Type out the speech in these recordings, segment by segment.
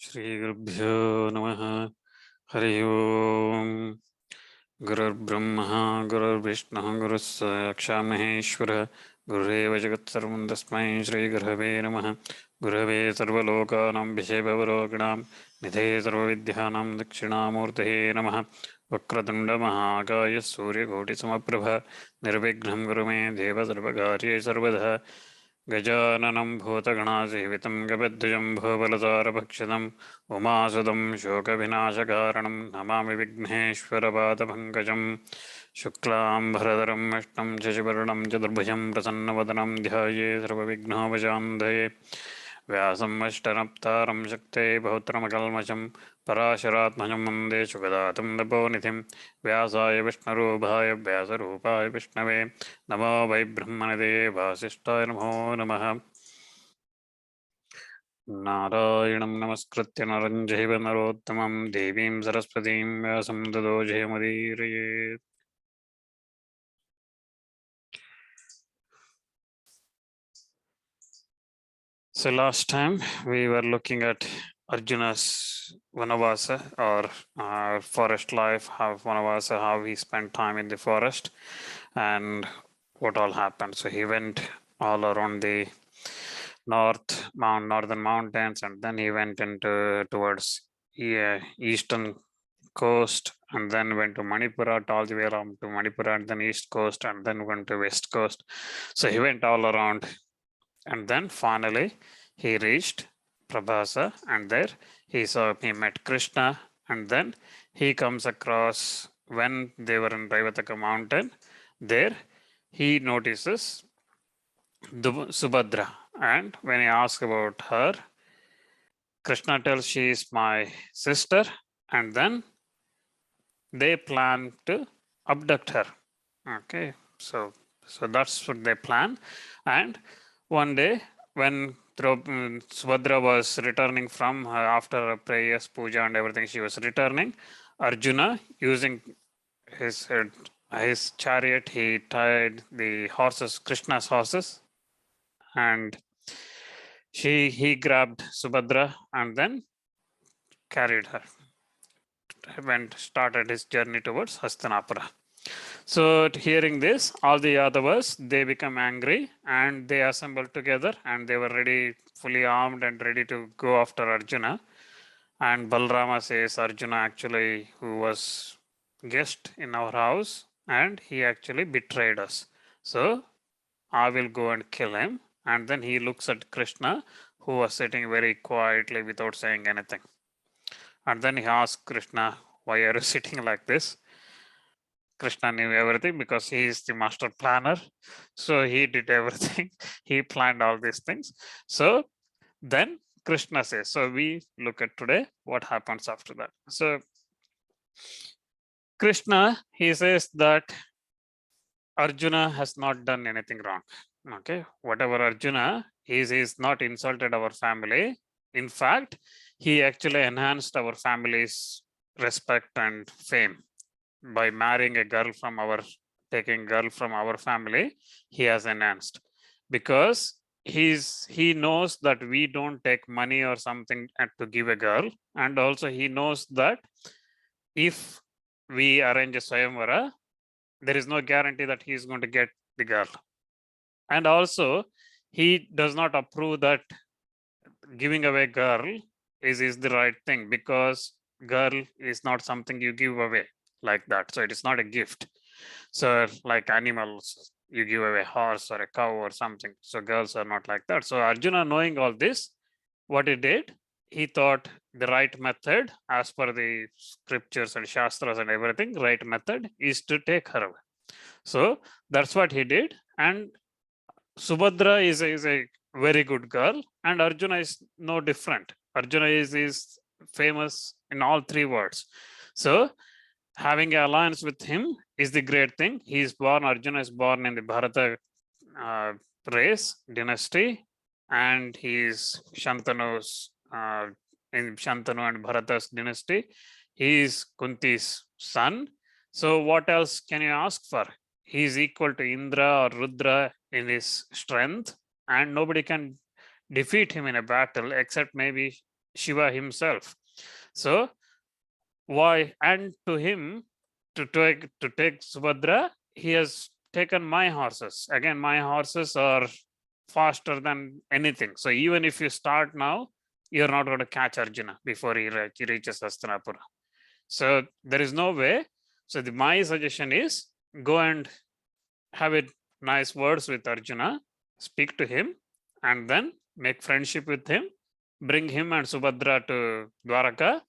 Shri Gurubhyo Namaha. Hari Om. Gurur Brahma, Gurur Vishnu, Guru Saksha Maheshwara, Gureva Jagat Sarvam Tasmai Shri Gurave Namaha. Gurave Sarvalokanam Vishebhavaroganam Nidhe Sarvavidhyanam Dakshinamurtahe Namaha. Vakratunda Mahakaya Surya Koti Samaprabha Nirvighram Gurume Deva Sarvakarye Sarvadha Gajananam Bhutaganasevitam Gabadhajam Bhavalazarabhakshitam Umasudam Shokavinashakaranam Namami Vigneshwarapadapangajam Shuklam Bharadaram Vishtam Shashivarnam Chaturbhujam Prasannavathanam Dhyaye Sarvavignopajandaye Vyasam Vashtanaptaram Shakte Bhautramakalamasham Parasharatmajam Mande Shukadatam Naponithim Vyasaya Vishnarubhaya Vyasarupaya Vishnave Namo Vai Brahmanade Vasishtaya Namo Namaha Narayanam Namaskritya Naram Jaiva Narottamam Devim Saraswatim Vyasam Tado Jayamudiraye. So last time we were looking at Arjuna's Vanavasa or forest life, how Vanavasa, how he spent time in the forest and what all happened. So he went all around the northern mountains, and then he went into towards eastern coast, and then went to Manipura, all the way around to Manipura, and then east coast, and then went to west coast. So he went all around, and then finally he reached Prabhasa, and there he met Krishna, and then he comes across, when they were in Raivataka mountain, there he notices Subhadra, and when he asks about her, Krishna tells she is my sister, and then they plan to abduct her. Okay, so that's what they plan. And one day when Subhadra was returning from after prayers, puja and everything, she was returning, Arjuna, using his chariot, he tied the horses, Krishna's horses, and he grabbed Subhadra and then carried her, started his journey towards Hastinapura. So hearing this, all the Yadavas, they become angry and they assembled together, and they were ready, fully armed and ready to go after Arjuna. And Balrama says, Arjuna actually, who was guest in our house, and he actually betrayed us. So I will go and kill him. And then he looks at Krishna, who was sitting very quietly without saying anything. And then he asks Krishna, why are you sitting like this? Krishna knew everything because he is the master planner. So he did everything. He planned all these things. So then Krishna says, so we look at today what happens after that. So Krishna, he says that Arjuna has not done anything wrong. Okay, whatever Arjuna, he's not insulted our family. In fact, he actually enhanced our family's respect and fame by marrying a girl from taking girl from our family. He has enhanced, because he knows that we don't take money or something to give a girl, and also he knows that if we arrange a Swayamvara, there is no guarantee that he is going to get the girl. And also he does not approve that giving away girl is the right thing, because girl is not something you give away like that. So it is not a gift. So like animals, you give away horse or a cow or something. So girls are not like that. So Arjuna, knowing all this, what he did, he thought the right method, as per the scriptures and shastras and everything, right method is to take her away. So that's what he did. And Subhadra is a very good girl, and Arjuna is no different. Arjuna is famous in all three worlds. So having an alliance with him is the great thing. He is born, Arjuna is born in the Bharata race, dynasty, and he is Shantanu's, in Shantanu and Bharata's dynasty. He is Kunti's son. So what else can you ask for? He is equal to Indra or Rudra in his strength, and nobody can defeat him in a battle except maybe Shiva himself. So why? And to him, to take Subhadra, he has taken my horses. Again, my horses are faster than anything. So even if you start now, you're not going to catch Arjuna before he reaches Hastinapura. So there is no way. So my suggestion is go and have it nice words with Arjuna, speak to him, and then make friendship with him, bring him and Subhadra to Dwaraka.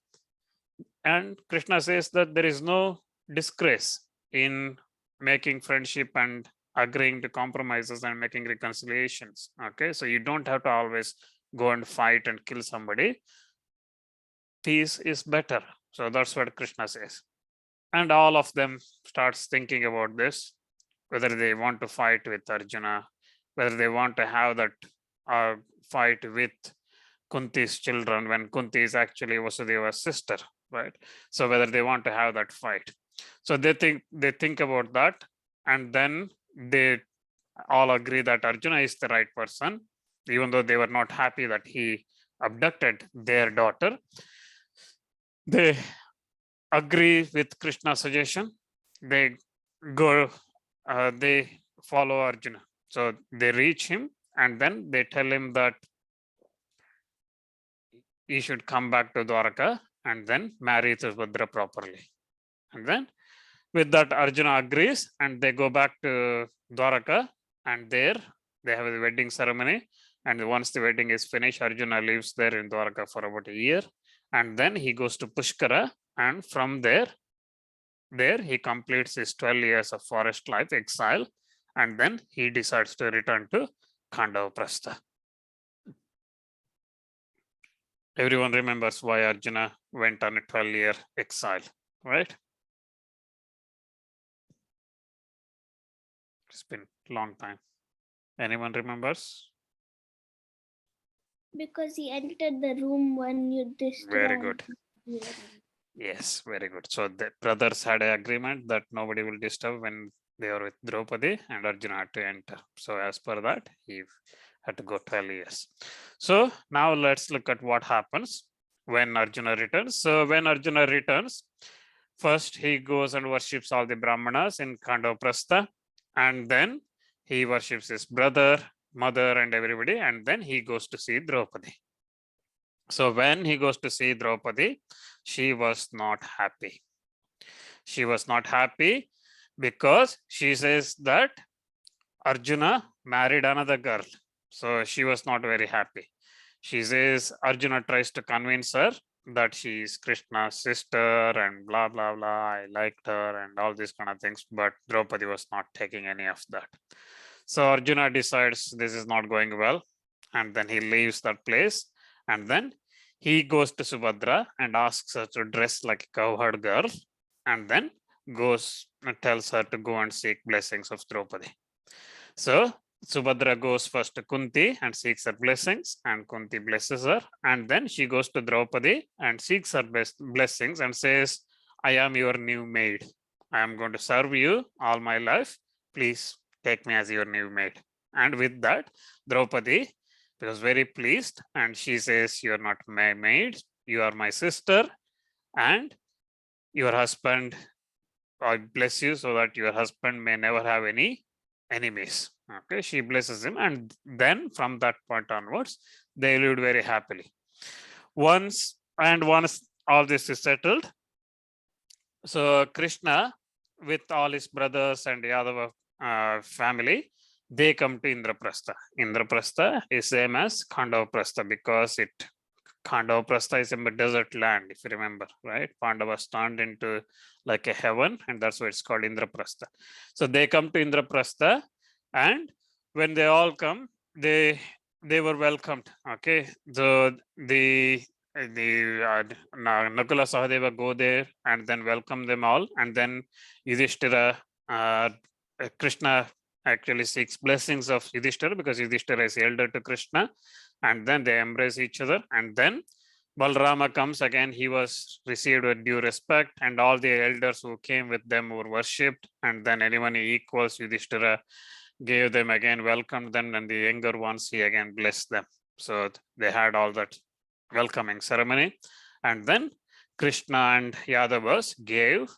And Krishna says that there is no disgrace in making friendship and agreeing to compromises and making reconciliations. Okay, so you don't have to always go and fight and kill somebody. Peace is better. So that's what Krishna says. And all of them starts thinking about this, whether they want to fight with Arjuna, whether they want to have that fight with Kunti's children when Kunti is actually Vasudeva's sister, right? So whether they want to have that fight. So they think about that, and then they all agree that Arjuna is the right person, even though they were not happy that he abducted their daughter. They agree with Krishna's suggestion. They go, they follow Arjuna. So they reach him, and then they tell him that he should come back to Dwaraka and then marry Subhadra properly. And then with that, Arjuna agrees, and they go back to Dwaraka, and there they have the wedding ceremony. And once the wedding is finished, Arjuna lives there in Dwaraka for about a year, and then he goes to Pushkara, and from there he completes his 12 years of forest life exile, and then he decides to return to Khandavaprastha. Everyone remembers why Arjuna went on a 12-year exile, right? It's been a long time. Anyone remembers? Because he entered the room when you destroyed. Very good. Yes, very good. So the brothers had an agreement that nobody will disturb when they are with Draupadi, and Arjuna had to enter. So as per that, he had to go 12 years. So now let's look at what happens when Arjuna returns. So when Arjuna returns, first he goes and worships all the Brahmanas in Khandavaprastha, and then he worships his brother, mother, and everybody, and then he goes to see Draupadi. So when he goes to see Draupadi, she was not happy. She was not happy because she says that Arjuna married another girl. So she was not very happy. She says Arjuna tries to convince her that she is Krishna's sister and blah, blah, blah. I liked her and all these kind of things. But Draupadi was not taking any of that. So Arjuna decides this is not going well. And then he leaves that place. And then he goes to Subhadra and asks her to dress like a cowherd girl. And then goes and tells her to go and seek blessings of Draupadi. So Subhadra goes first to Kunti and seeks her blessings, and Kunti blesses her. And then she goes to Draupadi and seeks her blessings and says, I am your new maid. I am going to serve you all my life. Please take me as your new maid. And with that, Draupadi was very pleased, and she says, you're not my maid, you are my sister, and your husband, I bless you so that your husband may never have any enemies. Okay, she blesses him, and then from that point onwards, they lived very happily. Once all this is settled, so Krishna, with all his brothers and Yadava family, they come to Indraprastha. Indraprastha is same as Khandavaprastha because Khandavaprastha is a desert land, if you remember, right? Pandavas turned into like a heaven, and that's why it's called Indraprastha. So they come to Indraprastha, and when they all come, they were welcomed. Okay, so the Nakula Sahadeva go there and then welcome them all, and then Yudhishthira, Krishna actually seeks blessings of Yudhishthira because Yudhishthira is elder to Krishna, and then they embrace each other. And then Balrama comes again, he was received with due respect, and all the elders who came with them were worshipped, and then anyone equals Yudhishthira gave them again, welcomed them, and the younger ones he again blessed them. So they had all that welcoming ceremony. And then Krishna and Yadavas gave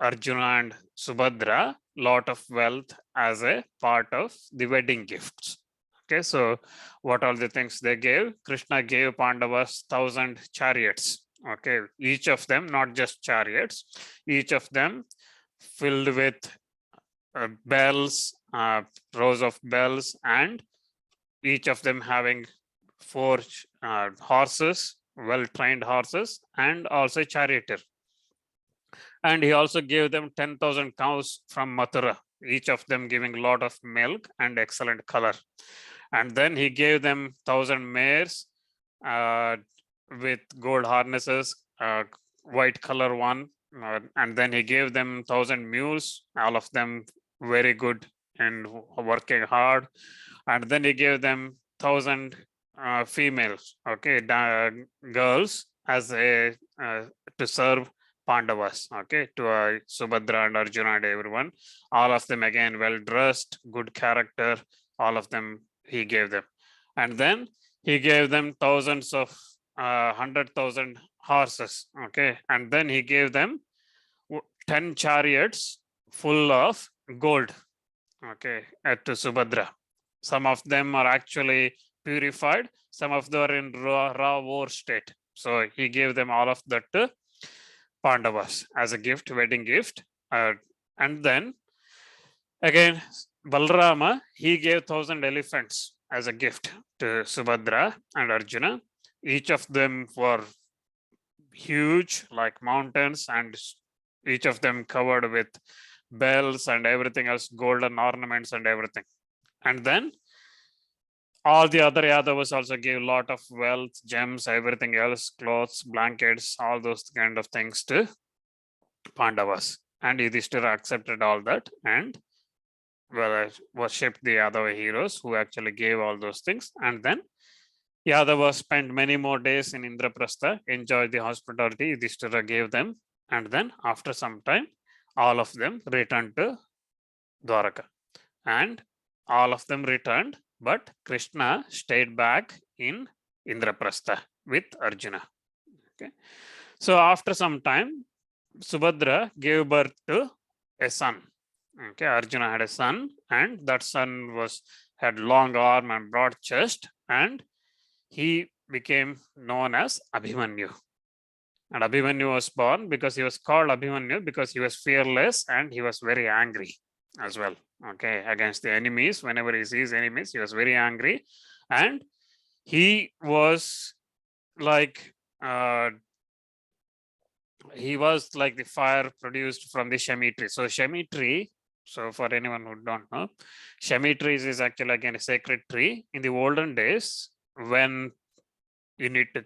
Arjuna and Subhadra lot of wealth as a part of the wedding gifts. Okay, so what all the things they gave? Krishna gave Pandavas 1,000 chariots. Okay, each of them, not just chariots, each of them filled with bells, rows of bells, and each of them having 4 horses, well-trained horses, and also charioteer. And he also gave them 10,000 cows from Mathura, each of them giving a lot of milk and excellent color. And then he gave them 1,000 mares with gold harnesses, white color one. And then he gave them 1,000 mules, all of them very good and working hard. And then he gave them 1,000 females, okay, girls as a to serve Pandavas, okay, to Subhadra and Arjuna and everyone. All of them again well dressed, good character. All of them he gave them, and then he gave them thousands of 100,000 horses, okay, and then he gave them 10 chariots full of gold, okay, to Subhadra. Some of them are actually purified, some of them are in raw war state. So he gave them all of that to Pandavas as a gift, wedding gift. And then again, Balrama, he gave 1,000 elephants as a gift to Subhadra and Arjuna. Each of them were huge, like mountains, and each of them covered with bells and everything else, golden ornaments and everything. And then all the other Yadavas also gave a lot of wealth, gems, everything else, clothes, blankets, all those kind of things to Pandavas. And Yudhishthira accepted all that and worshipped the Yadava heroes who actually gave all those things. And then Yadavas spent many more days in Indraprastha, enjoyed the hospitality Yudhishthira gave them. And then after some time, all of them returned to Dwaraka. And all of them returned, but Krishna stayed back in Indraprastha with Arjuna. Okay. So after some time, Subhadra gave birth to a son. Okay, Arjuna had a son, and that son had long arm and broad chest, and he became known as Abhimanyu. And Abhimanyu was born because he was called Abhimanyu because he was fearless and he was very angry as well, okay, against the enemies. Whenever he sees enemies, he was very angry, and he was like the fire produced from the Shami tree. So Shami tree, so for anyone who don't know, Shami trees is actually again a sacred tree. In the olden days, when you need to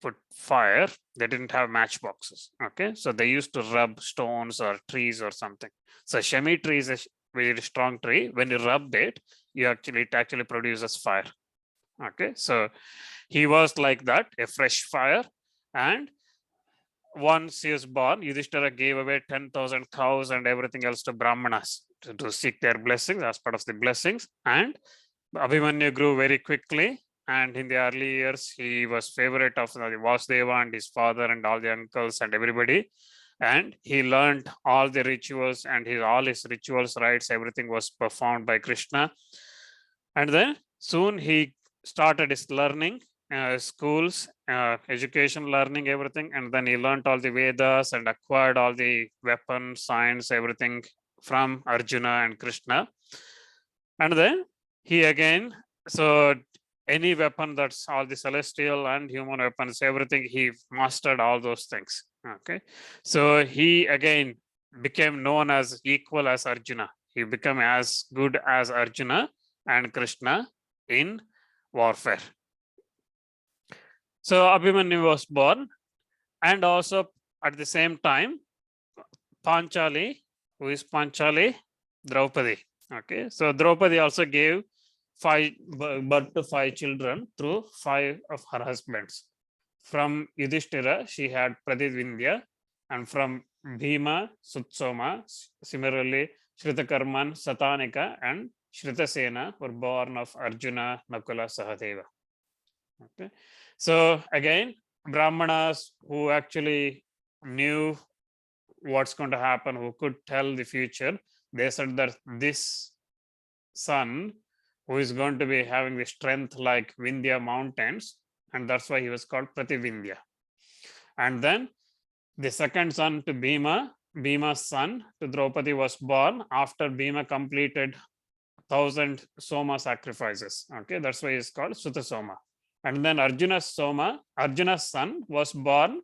put fire, they didn't have matchboxes, okay, so they used to rub stones or trees or something. So Shami tree is a very strong tree. When you rub it, it actually produces fire, okay. So he was like that, a fresh fire. And once he was born, Yudhishthira gave away 10,000 cows and everything else to Brahmanas to seek their blessings as part of the blessings. And Abhimanyu grew very quickly. And in the early years, he was favorite of Vasudeva and his father and all the uncles and everybody. And he learned all the rituals and all his rituals, rites, everything was performed by Krishna. And then soon he started his learning, schools, education, learning, everything. And then he learned all the Vedas and acquired all the weapons, science, everything from Arjuna and Krishna. And then he again, so any weapon, that's all the celestial and human weapons, everything, he mastered all those things, okay. So he again became known as equal as Arjuna. He became as good as Arjuna and Krishna in warfare. So Abhimanyu was born, and also at the same time, Panchali, who is Panchali? Draupadi, okay. So Draupadi also gave birth to 5 children through 5 of her husbands. From Yudhishthira, she had Pradivindya, and from Bhima, Sutsoma. Similarly, Shritakarman, Satanika, and Shritasena were born of Arjuna, Nakula, Sahadeva. Okay. So again, Brahmanas who actually knew what's going to happen, who could tell the future, they said that this son who is going to be having the strength like Vindhya mountains, and that's why he was called Prativindhya. And then the second son to Bhima, Bhima's son to Draupadi was born after Bhima completed 1,000 Soma sacrifices. Okay, that's why he's called Sutta Soma. And then Arjuna's son, was born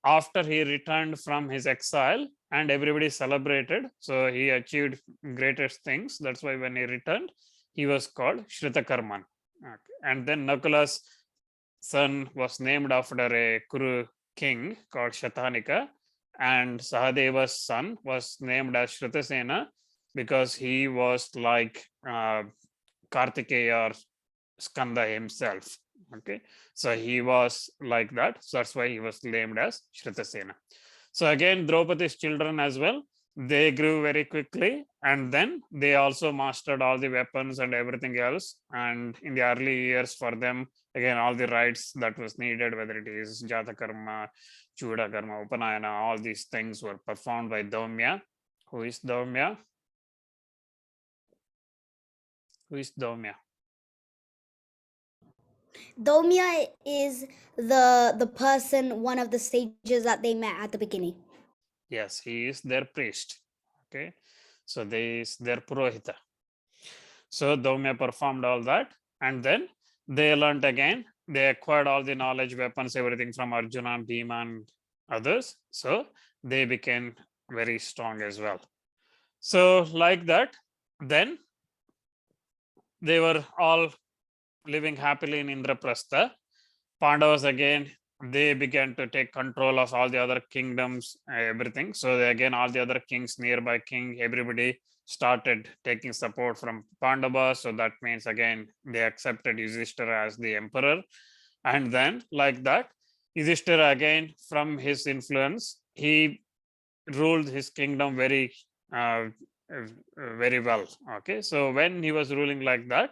after he returned from his exile, and everybody celebrated. So he achieved greatest things. That's why when he returned, he was called Shritakarman. Okay. And then Nakula's son was named after a Kuru king called Shatanika, and Sahadeva's son was named as Shritasena because he was like Kartikeya or Skanda himself. Okay, so he was like that. So that's why he was named as Shritasena. So again, Draupadi's children as well, they grew very quickly, and then they also mastered all the weapons and everything else. And in the early years for them, again, all the rites that was needed, whether it is Jata Karma, Chuda Karma, Upanayana, all these things were performed by Daumya. Who is Daumya? Who is Daumya? Domya is the person, one of the sages that they met at the beginning. Yes, he is their priest. Okay, so they is their Purohita. So Daumya performed all that, and then they learned again. They acquired all the knowledge, weapons, everything from Arjuna, Bhima, and others. So they became very strong as well. So like that, then they were all living happily in Indraprastha. Pandavas again, they began to take control of all the other kingdoms, everything. So again, all the other kings, nearby king, everybody started taking support from Pandavas. So that means again, they accepted Yudhishthira as the emperor. And then like that, Yudhishthira again, from his influence, he ruled his kingdom uh, very well. Okay, so when he was ruling like that,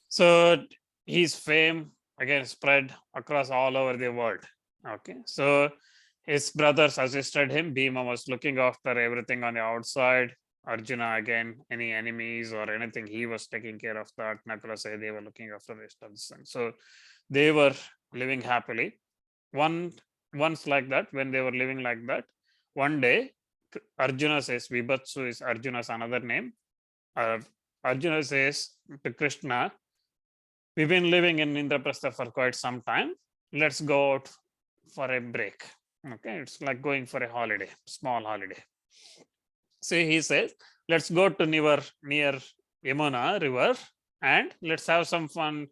so his fame again spread across all over the world. Okay, so his brothers assisted him. Bhima was looking after everything on the outside. Arjuna again, any enemies or anything, he was taking care of that. Nakula say they were looking after the rest of the son. So they were living happily. Once like that, when they were living like that, one day Arjuna says, Vibhatsu is Arjuna's another name. Arjuna says to Krishna, we've been living in Indraprastha for quite some time. Let's go out for a break. Okay, it's like going for a holiday, small holiday. So he says, let's go to near Yamuna river and let's have some fun,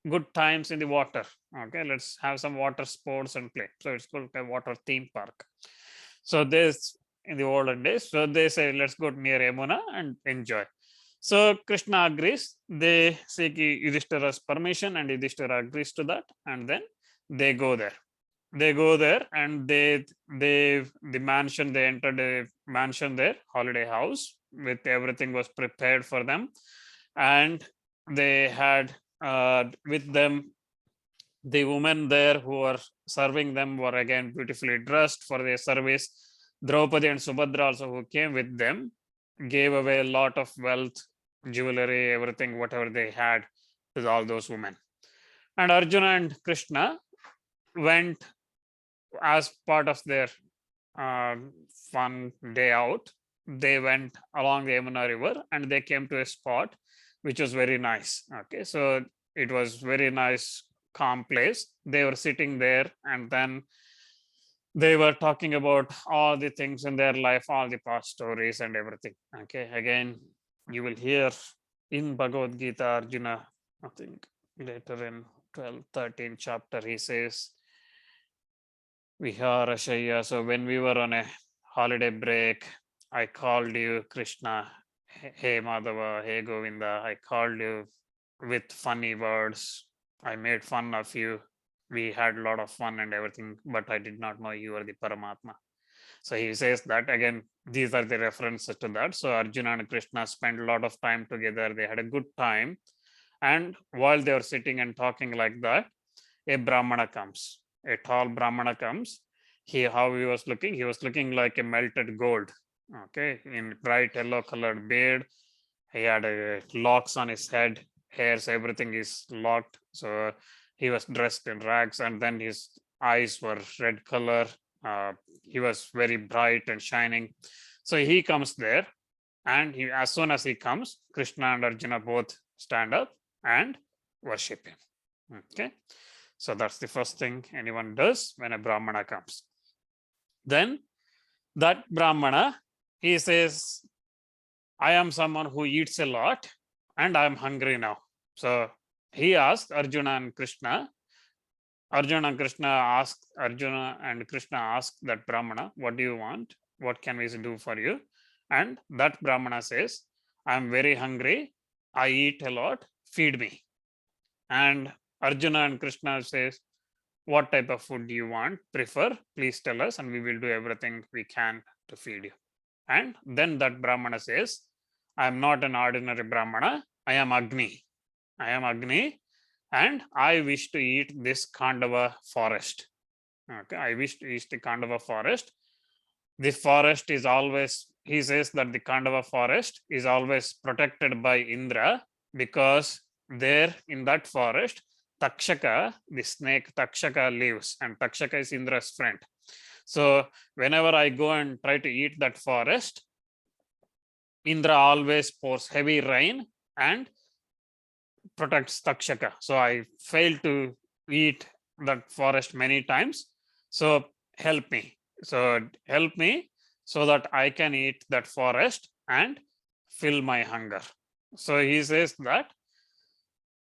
good times in the water. Okay, let's have some water sports and play. So it's called a water theme park. So this in the olden days, so they say, let's go near Yamuna and enjoy. So Krishna agrees. They seek Yudhishthira's permission, and Yudhishthira agrees to that. And then they go there. They go there, and the mansion. They entered a mansion there, holiday house, with everything was prepared for them, and they had with them the women there who were serving them were again beautifully dressed for their service. Draupadi and Subhadra also, who came with them, gave away a lot of wealth, jewelry, everything, whatever they had, to all those women. And Arjuna and Krishna went as part of their uh, fun day out. They went along the Yamuna river and they came to a spot which was very nice. Okay, so it was very nice, calm place. They were sitting there, and then they were talking about all the things in their life, all the past stories and everything. Okay, again, you will hear in Bhagavad Gita, Arjuna, I think later in 12, 13 chapter, he says, Viharashaya. So when we were on a holiday break, I called you, Krishna, hey Madhava, hey Govinda. I called you with funny words. I made fun of you. We had a lot of fun and everything, but I did not know you were the Paramatma. So he says that again, these are the references to that. So Arjuna and Krishna spent a lot of time together. They had a good time. And while they were sitting and talking like that, a Brahmana comes, a tall Brahmana comes. How he was looking? He was looking like a melted gold. Okay, in bright yellow colored beard. He had locks on his head, hairs, everything is locked. So he was dressed in rags, and then his eyes were red color. He was very bright and shining. So he comes there, and as soon as he comes, Krishna and Arjuna both stand up and worship him. Okay, so that's the first thing anyone does when a Brahmana comes. Then that Brahmana, he says, I am someone who eats a lot and I am hungry now. So he asked Arjuna and Krishna. Arjuna and Krishna asked that Brahmana, what do you want? What can we do for you? And that Brahmana says, I am very hungry. I eat a lot. Feed me. And Arjuna and Krishna says, what type of food do you want? Prefer? Please tell us, and we will do everything we can to feed you. And then that Brahmana says, I am not an ordinary Brahmana. I am Agni. I am Agni, and I wish to eat this Kandava forest. Okay, I wish to eat the Kandava forest. The forest is always, he says that the Kandava forest is always protected by Indra, because there in that forest, Takshaka, the snake Takshaka lives, and Takshaka is Indra's friend. So whenever I go and try to eat that forest, Indra always pours heavy rain and protects Takshaka. So I fail to eat that forest many times. So help me. So help me so that I can eat that forest and fill my hunger. So he says that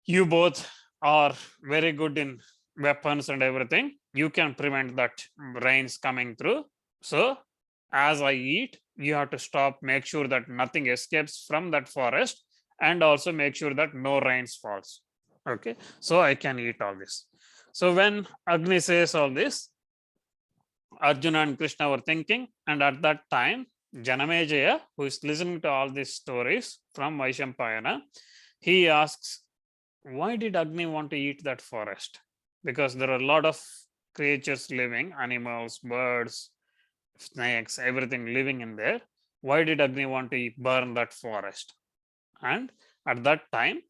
you both are very good in weapons and everything. You can prevent that rains coming through. So as I eat, you have to stop, make sure that nothing escapes from that forest, and also make sure that no rains falls. Okay, so I can eat all this. So when Agni says all this, Arjuna and Krishna were thinking, and at that time, Janamejaya, who is listening to all these stories from Vaishampayana, he asks, why did Agni want to eat that forest? Because there are a lot of creatures living, animals, birds, snakes, everything living in there. Why did Agni want to burn that forest? And at that time,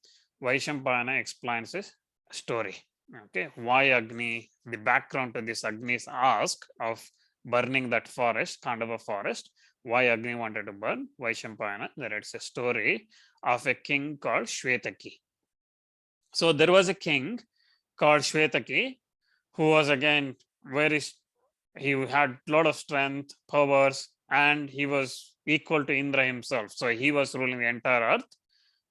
Vaishampayana explains his story. Okay, why Agni, the background to this Agni's ask of burning that forest, Kandava forest, why Agni wanted to burn. Vaishampayana narrates a story of a king called Shvetaki. So there was a king called Shvetaki who was again he had a lot of strength, powers, and he was equal to Indra himself. So he was ruling the entire earth,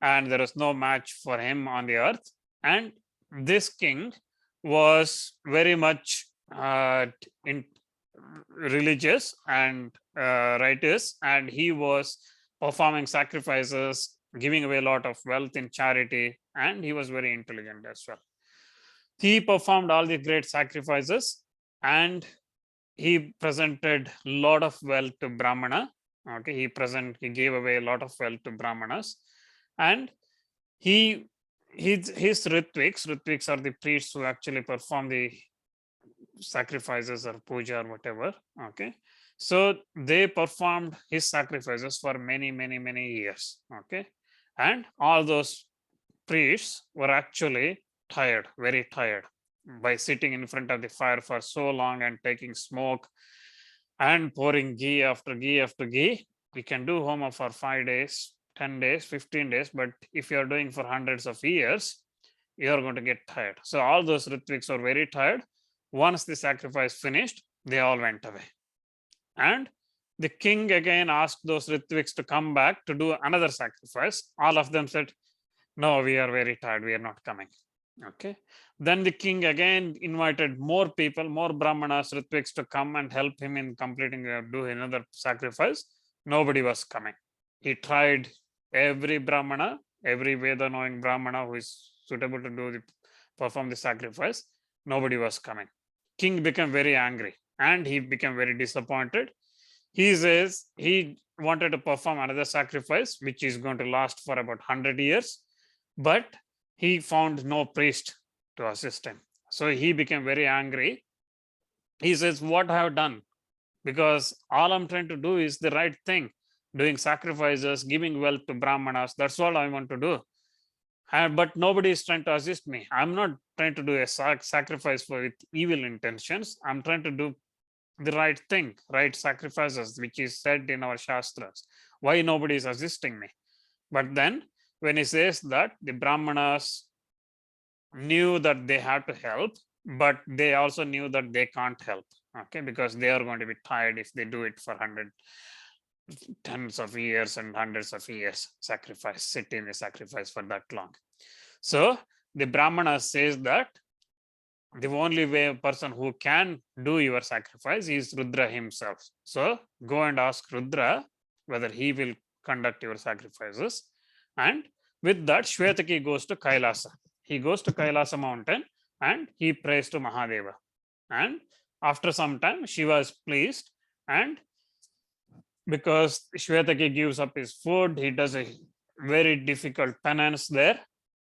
and there was no match for him on the earth. And this king was very much religious and righteous, and he was performing sacrifices, giving away a lot of wealth in charity, and he was very intelligent as well. He performed all the great sacrifices, and he presented a lot of wealth to Brahmana. Okay, he gave away a lot of wealth to Brahmanas, and his Ritviks are the priests who actually perform the sacrifices or puja or whatever. Okay, so they performed his sacrifices for many years. Okay, and all those priests were actually tired, very tired, by sitting in front of the fire for so long and taking smoke and pouring ghee after ghee after ghee. We can do homa for 5 days, 10 days, 15 days, but if you're doing for hundreds of years, you're going to get tired. So all those Ritviks are very tired. Once the sacrifice finished, they all went away. And the king again asked those Ritviks to come back to do another sacrifice. All of them said, no, we are very tired, we are not coming. Okay. Then the king again invited more people, more Brahmanas, Ritviks to come and help him in completing, do another sacrifice. Nobody was coming. He tried every Brahmana, every Veda knowing Brahmana who is suitable to perform the sacrifice. Nobody was coming. King became very angry and he became very disappointed. He says he wanted to perform another sacrifice, which is going to last for about 100 years, but he found no priest to assist him. So he became very angry. He says, what I have done? Because all I'm trying to do is the right thing, doing sacrifices, giving wealth to Brahmanas. That's all I want to do. But nobody is trying to assist me. I'm not trying to do a sacrifice with evil intentions. I'm trying to do the right thing, right sacrifices, which is said in our Shastras. Why nobody is assisting me? But then when he says that, the Brahmanas knew that they had to help, but they also knew that they can't help, okay, because they are going to be tired if they do it for tens of years and hundreds of years, sacrifice, sit in the sacrifice for that long. So the Brahmana says that the only way person who can do your sacrifice is Rudra himself. So go and ask Rudra whether he will conduct your sacrifices. And with that, Shvetaki goes to Kailasa. He goes to Kailasa mountain and he prays to Mahadeva. And after some time, Shiva is pleased, and because Shvetaki gives up his food, he does a very difficult penance there,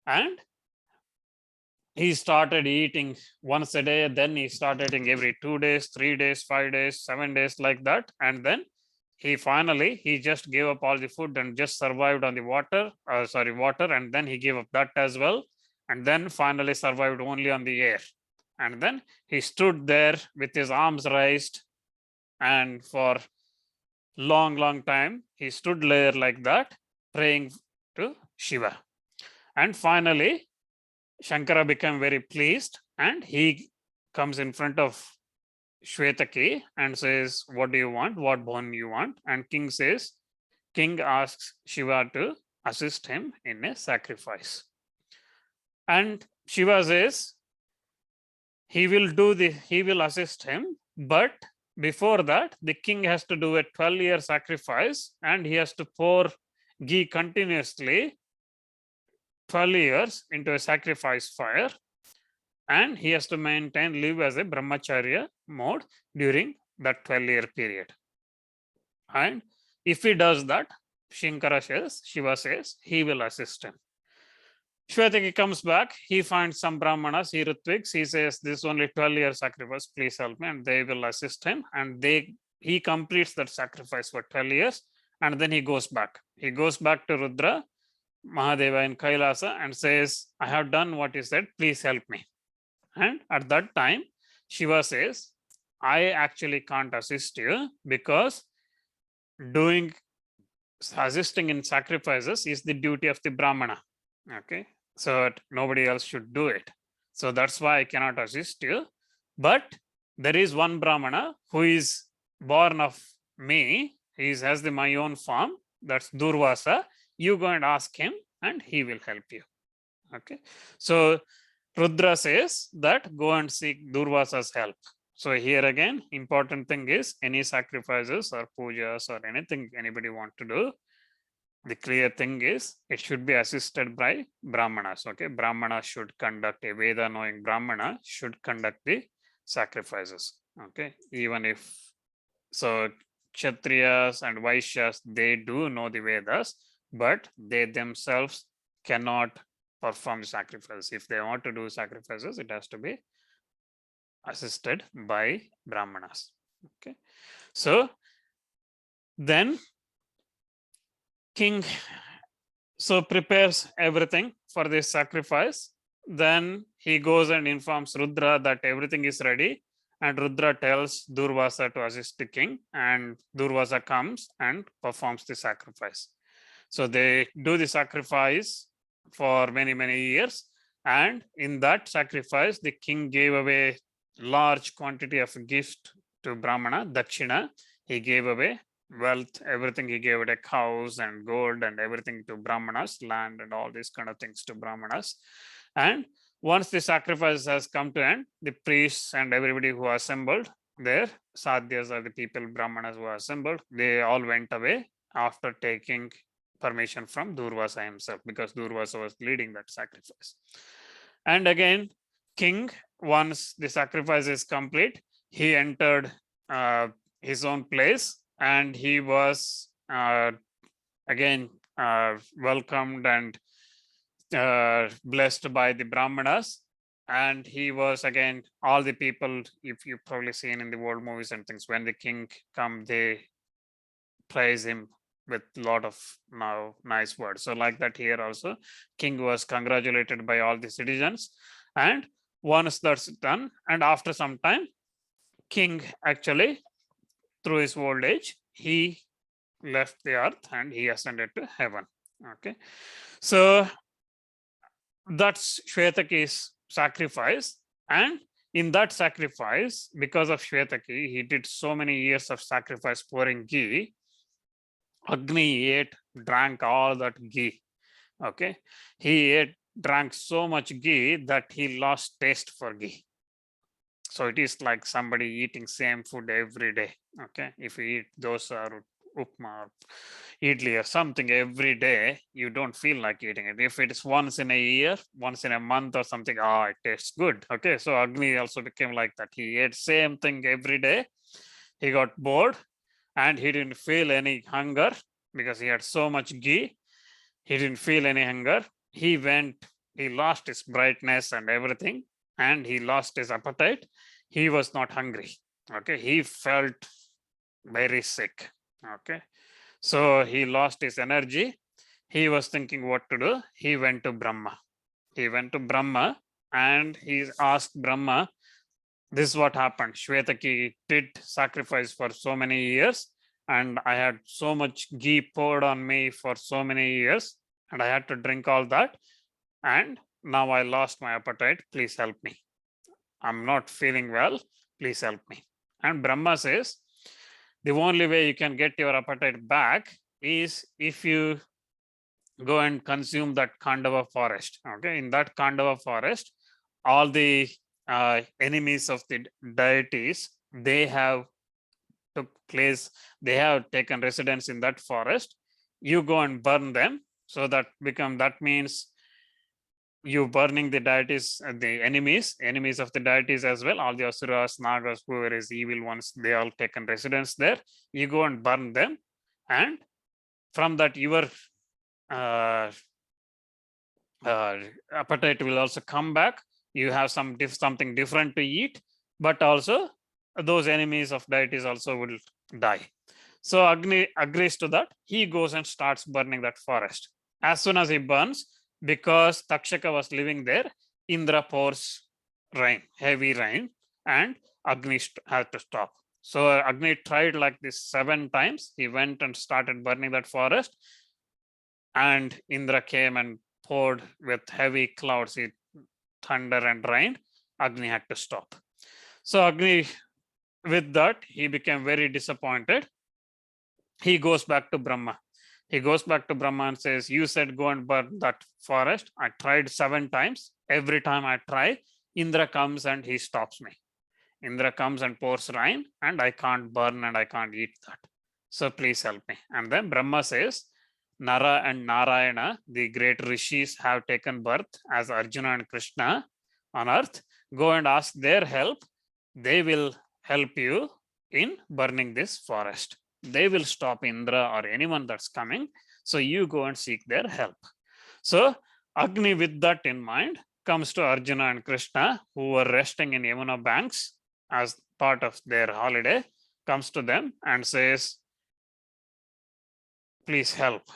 and he started eating once a day. Then he started eating every 2 days, 3 days, 5 days, 7 days, like that. And then he just gave up all the food and just survived on the water, and then he gave up that as well. And then finally survived only on the air. And then he stood there with his arms raised, and for long time, he stood there like that, praying to Shiva. And finally, Shankara became very pleased, and he comes in front of Shvetaki and says, what do you want? What boon you want? And king asks Shiva to assist him in a sacrifice. And Shiva says he will assist him, but before that, the king has to do a 12-year sacrifice, and he has to pour ghee continuously 12 years into a sacrifice fire, and he has to live as a brahmacharya mode during that 12-year period. And if he does that, Shiva says he will assist him. Shvetaki comes back, he finds some brahmanas, he ritviks, he says, this is only 12-year sacrifice, please help me, and they will assist him, and he completes that sacrifice for 12 years, and then he goes back. He goes back to Rudra, Mahadeva in Kailasa, and says, I have done what you said, please help me. And at that time, Shiva says, I actually can't assist you because assisting in sacrifices is the duty of the Brahmana. Okay, so nobody else should do it. So that's why I cannot assist you. But there is one Brahmana who is born of me. He has my own form. That's Durvasa. You go and ask him, and he will help you. Okay, so Rudra says that go and seek Durvasa's help. So here again, important thing is any sacrifices or pujas or anything anybody want to do, the clear thing is it should be assisted by Brahmanas. Okay, Brahmana should conduct, a Veda knowing Brahmana should conduct the sacrifices. Okay, even if so, Kshatriyas and Vaishyas, they do know the Vedas, but they themselves cannot perform the sacrifices. If they want to do sacrifices, it has to be assisted by Brahmanas. Okay, so then king prepares everything for this sacrifice. Then he goes and informs Rudra that everything is ready, and Rudra tells Durvasa to assist the king, and Durvasa comes and performs the sacrifice. So they do the sacrifice for many years, and in that sacrifice the king gave away large quantity of gift to Brahmana, Dakshina. He gave away wealth, everything. He gave away cows and gold and everything to Brahmanas, land and all these kind of things to Brahmanas. And once the sacrifice has come to end, the priests and everybody who assembled there, sadhyas are the people, Brahmanas who assembled, they all went away after taking permission from Durvasa himself, because Durvasa was leading that sacrifice. And again, king, once the sacrifice is complete, he entered his own place, and he was again welcomed and blessed by the Brahmanas. and he was again, all the people, if you've probably seen in the world movies and things, when the king come, they praise him with lot of now nice words. So like that here also, king was congratulated by all the citizens. And once that's done, and after some time, king actually, through his old age, he left the earth and he ascended to heaven. Okay, so that's Shvetaki's sacrifice. And in that sacrifice, because of Shvetaki, he did so many years of sacrifice pouring ghee. Agni ate, drank all that ghee. Okay, he ate, drank so much ghee that he lost taste for ghee. So it is like somebody eating same food every day. Okay, if you eat dosa or upma or idli or something every day, you don't feel like eating it. If it is once in a year, once in a month or something, it tastes good. Okay, so Agni also became like that. He ate same thing every day. He got bored and he didn't feel any hunger because he had so much ghee. He didn't feel any hunger. He lost his brightness and everything, and he lost his appetite. He was not hungry. Okay, he felt very sick. Okay, so he lost his energy. He was thinking what to do. He went to Brahma. He went to Brahma and he asked Brahma, this is what happened. Shvetaki did sacrifice for so many years, and I had so much ghee poured on me for so many years, and I had to drink all that, and now I lost my appetite. Please help me. I'm not feeling well. Please help me. And Brahma says, the only way you can get your appetite back is if you go and consume that Khandava forest. Okay, in that Khandava forest, all the enemies of the deities, they have took place, they have taken residence in that forest. You go and burn them, so that means you burning the deities, the enemies of the deities as well, all the asuras, nagas, whoever is evil ones, they all taken residence there. You go and burn them, and from that your uh, appetite will also come back. You have something different to eat, but also those enemies of deities also will die. So Agni agrees to that. He goes and starts burning that forest. As soon as he burns, because Takshaka was living there, Indra pours rain, heavy rain, and Agni had to stop. So Agni tried like this 7 times. He went and started burning that forest, and Indra came and poured with heavy clouds, thunder and rain. Agni had to stop. So Agni, with that, he became very disappointed. He goes back to Brahma. He goes back to Brahma and says, you said go and burn that forest. I tried 7 times. Every time I try, Indra comes and he stops me. Indra comes and pours rain, and I can't burn and I can't eat that. So please help me. And then Brahma says, Nara and Narayana, the great rishis, have taken birth as Arjuna and Krishna on earth. Go and ask their help. They will help you in burning this forest. They will stop Indra or anyone that's coming. So you go and seek their help. So Agni, with that in mind, comes to Arjuna and Krishna, who were resting in Yamuna banks as part of their holiday, comes to them and says, please help,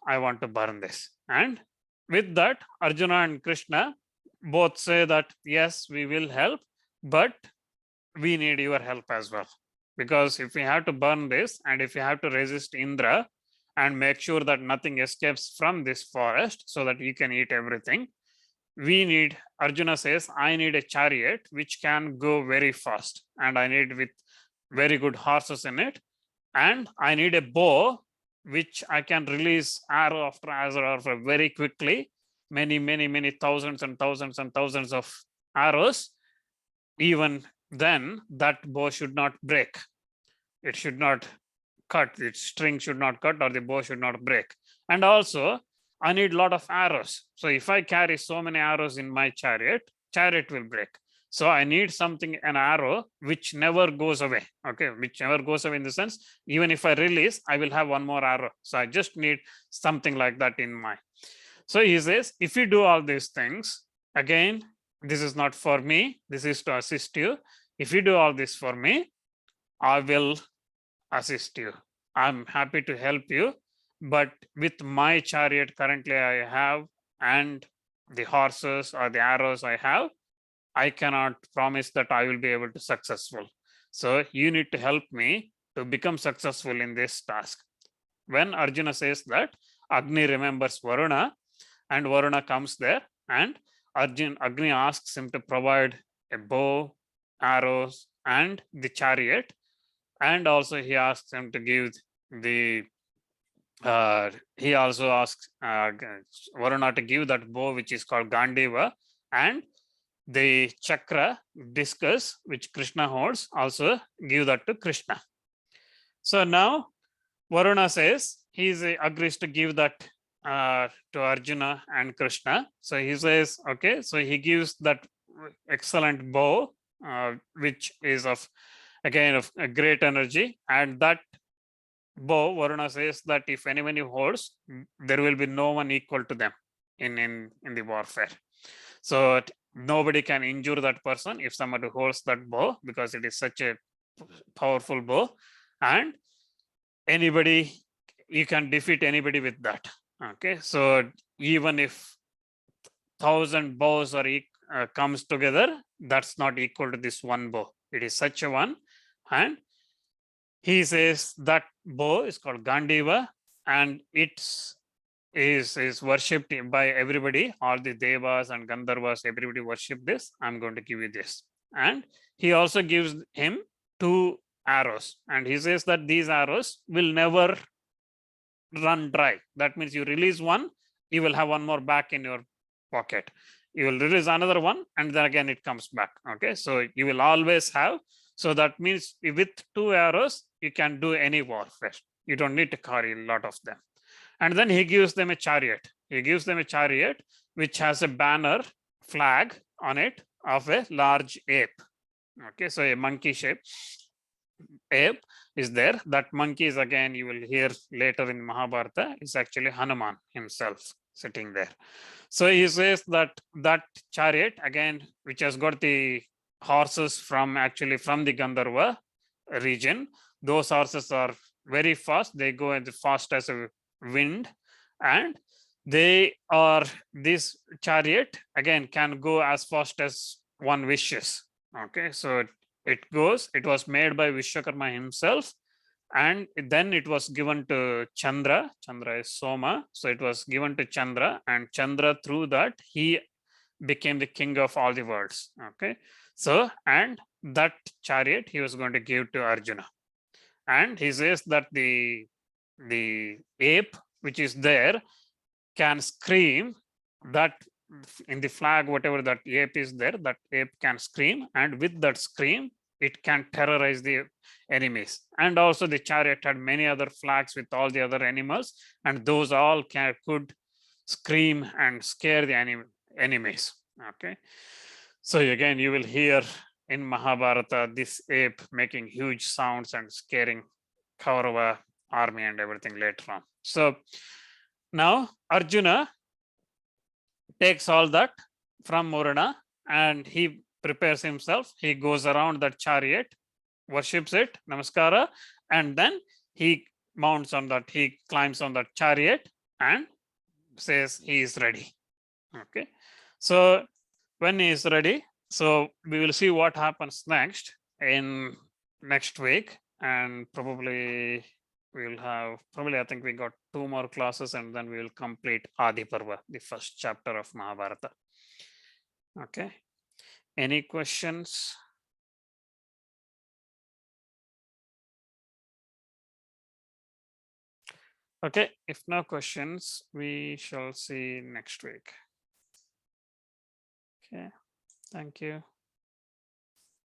I want to burn this. And with that, Arjuna and Krishna both say that, yes, we will help, but we need your help as well. Because if we have to burn this, and if we have to resist Indra and make sure that nothing escapes from this forest so that you can eat everything, we need, Arjuna says, I need a chariot which can go very fast, and I need with very good horses in it, and I need a bow which I can release arrow after arrow very quickly, many thousands and thousands and thousands of arrows. Even then, that bow should not break. It should not cut, its string should not cut, or the bow should not break. And also, I need a lot of arrows. So if I carry so many arrows in my chariot will break. So I need something, an arrow which never goes away. Okay, which never goes away in the sense, even if I release, I will have one more arrow. So I just need something like that in my. So he says, if you do all these things, again, this is not for me, this is to assist you. If you do all this for me, I will assist you. I'm happy to help you, but with my chariot currently I have and the horses or the arrows I have, I cannot promise that I will be able to successful. So you need to help me to become successful in this task. When Arjuna says that, Agni remembers Varuna, and Varuna comes there, and Agni asks him to provide a bow, arrows, and the chariot, and also he asks him to give the he also asks Varuna to give that bow which is called Gandiva, and the chakra discus which Krishna holds, also give that to Krishna. So now Varuna says he agrees to give that to Arjuna and Krishna. So he says, okay, so he gives that excellent bow, which is of again of a great energy, and that bow, Varuna says that if anyone holds, there will be no one equal to them in the warfare. So nobody can injure that person if somebody holds that bow, because it is such a powerful bow, and anybody, you can defeat anybody with that. Okay, so even if 1,000 bows are comes together, that's not equal to this one bow. It is such a one, and he says that bow is called Gandiva, and it is worshipped by everybody, all the Devas and Gandharvas, everybody worship this. I'm going to give you this. And he also gives him 2 arrows, and he says that these arrows will never run dry. That means you release one, you will have one more back in your pocket. You will release another one, and then again it comes back. Okay, so you will always have. So that means with 2 arrows, you can do any warfare. You don't need to carry a lot of them. And then he gives them a chariot. He gives them a chariot which has a banner flag on it of a large ape. Okay, so a monkey shape ape is there. That monkey is, again, you will hear later in Mahabharata, is actually Hanuman himself sitting there. So he says that that chariot, again, which has got the horses from actually from the Gandharva region, those horses are very fast. They go as fast as a wind, and they are, this chariot again can go as fast as one wishes. Okay, so it goes, it was made by Vishwakarma himself, and then it was given to Chandra. Chandra is Soma, so it was given to Chandra, and Chandra, through that, he became the king of all the worlds. Okay, so and that chariot he was going to give to Arjuna, and he says that the ape which is there can scream, that in the flag, whatever that ape is there, that ape can scream, and with that scream it can terrorize the enemies. And also the chariot had many other flags with all the other animals, and those all could scream and scare the enemies. Okay, so again you will hear in Mahabharata this ape making huge sounds and scaring Kaurava army and everything later on. So now Arjuna takes all that from Varuna, and he prepares himself. He goes around that chariot, worships it, namaskara, and then he mounts on that, he climbs on that chariot and says he is ready. Okay, so when he is ready, so we will see what happens next in next week, and probably we will have, probably I think we got 2 more classes, and then we will complete Adi Parva, the first chapter of Mahabharata. Okay, any questions? Okay, if no questions, we shall see next week. Okay, thank you.